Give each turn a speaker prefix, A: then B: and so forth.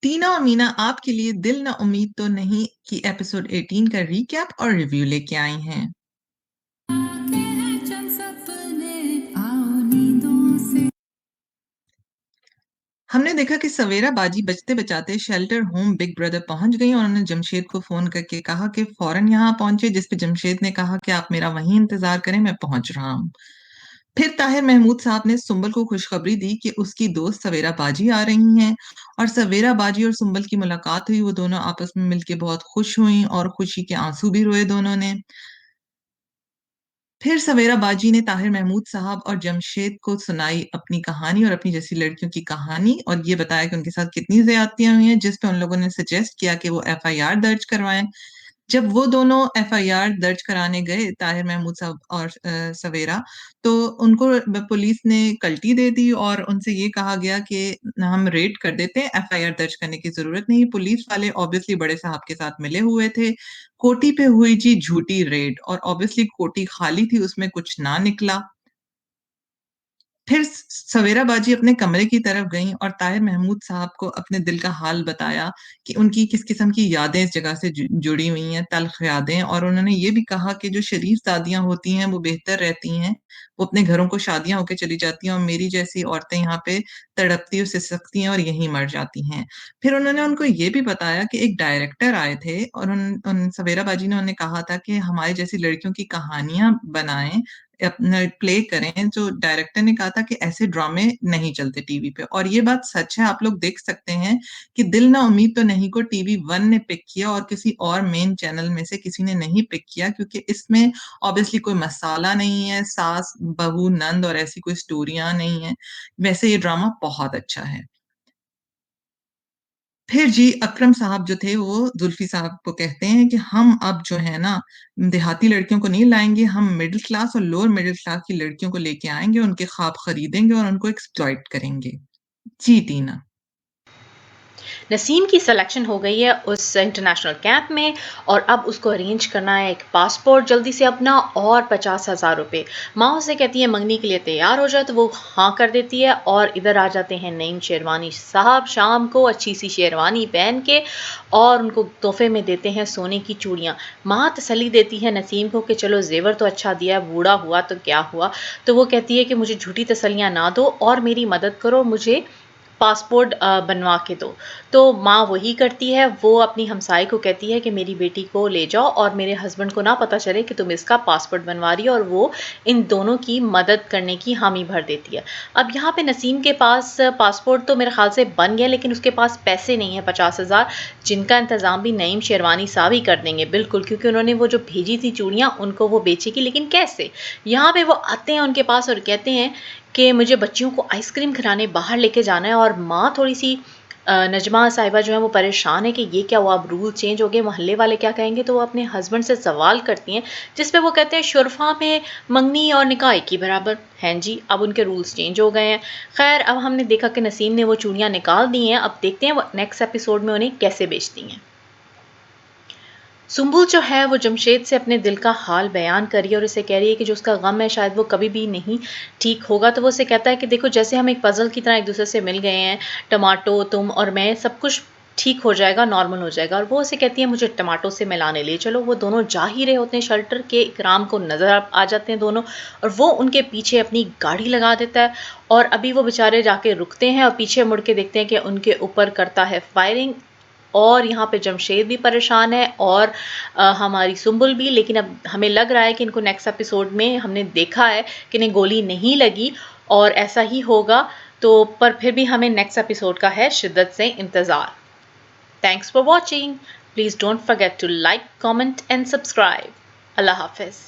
A: टीना और मीना आपके लिए दिल ना उम्मीद तो नहीं कि एपिसोड 18 का रीकैप और रिव्यू लेके आई हैं। हमने देखा कि सवेरा बाजी बजते बचाते शेल्टर होम बिग ब्रदर पहुंच गई और उन्होंने जमशेद को फोन करके कहा कि फौरन यहाँ पहुंचे, जिस पे जमशेद ने कहा कि आप मेरा वहीं इंतजार करें, मैं पहुंच रहा हूँ। फिर ताहिर महमूद साहब ने सुंबल को खुशखबरी दी कि उसकी दोस्त सवेरा बाजी आ रही हैं और सवेरा बाजी और सुंबल की मुलाकात हुई। वो दोनों आपस में मिलके बहुत खुश हुई और खुशी के आंसू भी रोए दोनों ने। फिर सवेरा बाजी ने ताहिर महमूद साहब और जमशेद को सुनाई अपनी कहानी और अपनी जैसी लड़कियों की कहानी और ये बताया कि उनके साथ कितनी ज्यादतियां हुई हैं, जिस पे उन लोगों ने सजेस्ट किया कि वो एफआईआर दर्ज करवाएं। जब वो दोनों एफआईआर दर्ज कराने गए, ताहिर महमूद साहब और सवेरा, तो उनको पुलिस ने कल्टी दे दी और उनसे ये कहा गया कि हम रेड कर देते हैं, एफआईआर दर्ज करने की जरूरत नहीं। पुलिस वाले ऑब्वियसली बड़े साहब के साथ मिले हुए थे। कोटी पे हुई जी झूठी रेड और ऑब्वियसली कोटी खाली थी, उसमें कुछ ना निकला। फिर सवेरा बाजी अपने कमरे की तरफ गईं और ताहिर महमूद साहब को अपने दिल का हाल बताया कि उनकी किस किस्म की यादें इस जगह से जुड़ी हुई हैं, तल्ख यादें। और उन्होंने ये भी कहा कि जो शरीफ शादियां होती हैं वो बेहतर रहती हैं, वो अपने घरों को शादियां होकर चली जाती हैं और मेरी जैसी औरतें यहाँ पे तड़पती और सिसकती हैं और यहीं मर जाती हैं। फिर उन्होंने उनको ये भी बताया कि एक डायरेक्टर आए थे और उन सवेरा बाजी ने उन्हें कहा था कि हमारी जैसी लड़कियों की कहानियां बनाएं, अपना प्ले करें। जो डायरेक्टर ने कहा था कि ऐसे ड्रामे नहीं चलते टीवी पे और ये बात सच है। आप लोग देख सकते हैं कि दिल ना उम्मीद तो नहीं को टीवी वन ने पिक किया और किसी और मेन चैनल में से किसी ने नहीं पिक किया, क्योंकि इसमें ऑब्वियसली कोई मसाला नहीं है, सास बहू नंद और ऐसी कोई स्टोरियां नहीं है। वैसे ये ड्रामा बहुत अच्छा है। फिर जी अकरम साहब जो थे वो जुल्फी साहब को कहते हैं कि हम अब जो है ना देहाती लड़कियों को नहीं लाएंगे, हम मिडिल क्लास और लोअर मिडिल क्लास की लड़कियों को लेके आएंगे, उनके ख्वाब खरीदेंगे और उनको एक्सप्लॉइट करेंगे। जी टीना।
B: नसीम की सिलेक्शन हो गई है उस इंटरनेशनल कैंप में और अब उसको अरेंज करना है एक पासपोर्ट जल्दी से अपना और 50,000 रुपये। माँ उसे कहती है मंगनी के लिए तैयार हो जाए तो वो हाँ कर देती है और इधर आ जाते हैं नईम शेरवानी साहब शाम को अच्छी सी शेरवानी पहन के और उनको तोहफे में देते हैं सोने की चूड़ियाँ। माँ तसल्ली देती है नसीम को कि चलो जेवर तो अच्छा दिया है, बूढ़ा हुआ तो क्या हुआ। तो वो कहती है कि मुझे झूठी तसल्लियाँ ना दो और मेरी मदद करो, मुझे पासपोर्ट बनवा के दो। तो माँ वही करती है, वो अपनी हमसाई को कहती है कि मेरी बेटी को ले जाओ और मेरे हस्बैंड को ना पता चले कि तुम इसका पासपोर्ट बनवा रही हो, और वो इन दोनों की मदद करने की हामी भर देती है। अब यहाँ पे नसीम के पास पासपोर्ट तो मेरे ख्याल से बन गया, लेकिन उसके पास पैसे नहीं है 50,000, जिनका इंतज़ाम भी नईम शेरवानी साहब ही कर देंगे बिल्कुल, क्योंकि उन्होंने वो जो भेजी थी चूड़ियाँ उनको वो बेचेगी। लेकिन कैसे? यहाँ पे वो आते हैं उनके पास और कहते हैं कि मुझे बच्चियों को आइसक्रीम खिलाने बाहर लेके जाना है। और माँ थोड़ी सी नजमा साहिबा जो है वो परेशान है कि ये क्या हुआ, अब रूल चेंज हो गए, मोहल्ले वाले क्या कहेंगे। तो वो अपने हस्बैंड से सवाल करती हैं जिस पे वो कहते हैं शुरफा में मंगनी और निकाह एक ही बराबर हैं जी, अब उनके रूल्स चेंज हो गए हैं। खैर अब हमने देखा कि नसीम ने वो चूड़ियाँ निकाल दी हैं, अब देखते हैं वो नेक्स्ट एपिसोड में उन्हें कैसे बेचती हैं। सुंबुल जो है वो जमशेद से अपने दिल का हाल बयान कर रही है और उसे कह रही है कि जो उसका गम है शायद वो कभी भी नहीं ठीक होगा। तो वो उसे कहता है कि देखो जैसे हम एक पजल की तरह एक दूसरे से मिल गए हैं, टमाटो तुम और मैं, सब कुछ ठीक हो जाएगा, नॉर्मल हो जाएगा। और वो उसे कहती है मुझे टमाटो से मिलाने ले चलो। वो दोनों जा ही रहे होते हैं, शेल्टर के इकराम को नजर आ जाते हैं दोनों, और वो उनके पीछे अपनी गाड़ी लगा देता है। और अभी वो बेचारे जाके रुकते हैं और पीछे मुड़ के देखते हैं कि उनके ऊपर करता है फायरिंग। और यहाँ पे जमशेद भी परेशान है और हमारी सुंबुल भी। लेकिन अब हमें लग रहा है कि इनको नेक्स्ट एपिसोड में हमने देखा है कि इन्हें गोली नहीं लगी और ऐसा ही होगा। तो पर फिर भी हमें नेक्स्ट एपिसोड का है शिद्दत से इंतज़ार। Thanks for watching. Please don't forget to like, comment and subscribe. अल्लाह हाफिज़।